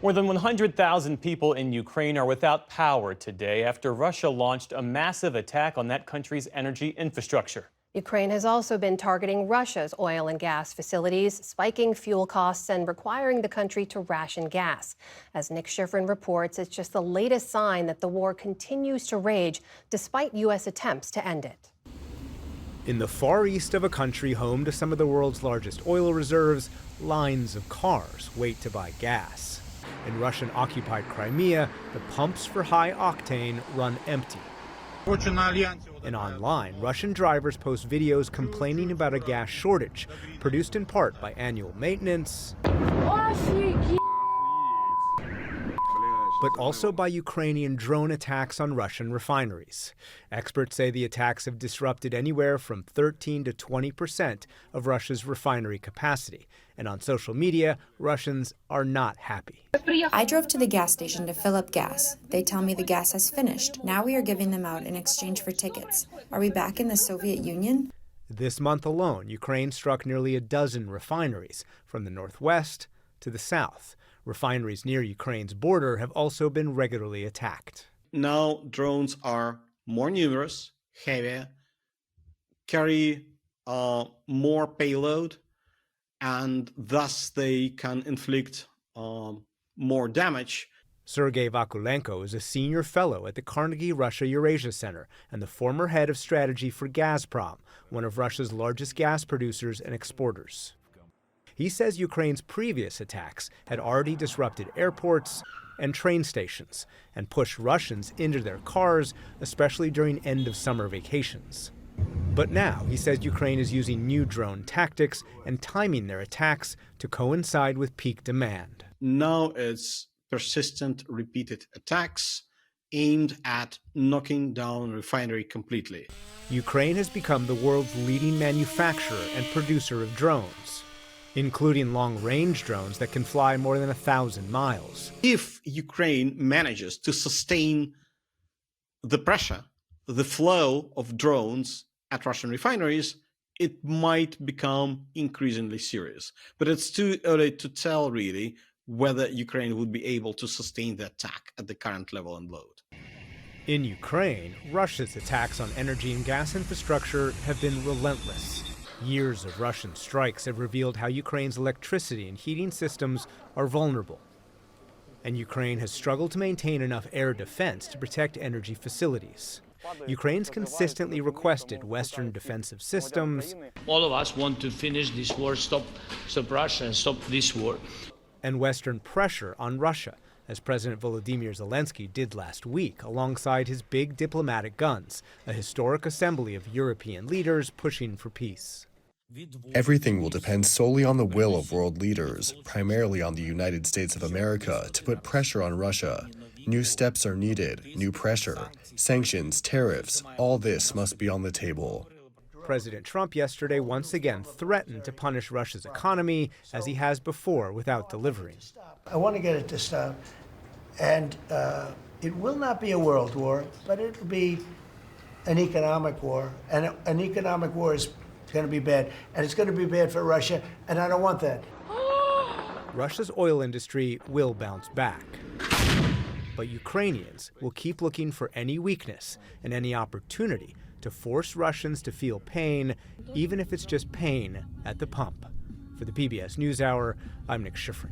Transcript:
More than 100,000 people in Ukraine are without power today after Russia launched a massive attack on that country's energy infrastructure. Ukraine has also been targeting Russia's oil and gas facilities, spiking fuel costs and requiring the country to ration gas. As Nick Schifrin reports, it's just the latest sign that the war continues to rage despite U.S. attempts to end it. In the far east of a country home to some of the world's largest oil reserves, lines of cars wait to buy gas. In Russian-occupied Crimea, the pumps for high octane run empty. And online, Russian drivers post videos complaining about a gas shortage, produced in part by annual maintenance, but also by Ukrainian drone attacks on Russian refineries. Experts say the attacks have disrupted anywhere from 13 to 20% of Russia's refinery capacity. And on social media, Russians are not happy. I drove to the gas station to fill up gas. They tell me the gas has finished. Now we are giving them out in exchange for tickets. Are we back in the Soviet Union? This month alone, Ukraine struck nearly a dozen refineries from the northwest to the south. Refineries near Ukraine's border have also been regularly attacked. Now drones are more numerous, heavier, carry more payload, and thus they can inflict more damage. Sergei Vakulenko is a senior fellow at the Carnegie Russia-Eurasia Center and the former head of strategy for Gazprom, one of Russia's largest gas producers and exporters. He says Ukraine's previous attacks had already disrupted airports and train stations and pushed Russians into their cars, especially during end-of-summer vacations. But now he says Ukraine is using new drone tactics and timing their attacks to coincide with peak demand. Now it's persistent, repeated attacks aimed at knocking down a refinery completely. Ukraine has become the world's leading manufacturer and producer of drones, including long-range drones that can fly more than 1,000 miles. If Ukraine manages to sustain the pressure, the flow of drones at Russian refineries, it might become increasingly serious. But it's too early to tell, really, whether Ukraine would be able to sustain the attack at the current level and load. In Ukraine, Russia's attacks on energy and gas infrastructure have been relentless. Years of Russian strikes have revealed how Ukraine's electricity and heating systems are vulnerable. And Ukraine has struggled to maintain enough air defense to protect energy facilities. Ukraine's consistently requested Western defensive systems. All of us want to finish this war, stop Russia and stop this war. And Western pressure on Russia, as President Volodymyr Zelensky did last week alongside his big diplomatic guns, a historic assembly of European leaders pushing for peace. Everything will depend solely on the will of world leaders, primarily on the United States of America, to put pressure on Russia. New steps are needed, new pressure, sanctions, tariffs, all this must be on the table. President Trump yesterday once again threatened to punish Russia's economy, as he has before, without delivering. I want to get it to stop, and it will not be a world war, but it will be an economic war, and an economic war is going to be bad, and it's going to be bad for Russia, and I don't want that. Russia's oil industry will bounce back, but Ukrainians will keep looking for any weakness and any opportunity to force Russians to feel pain, even if it's just pain at the pump. For the PBS NewsHour, I'm Nick Schifrin.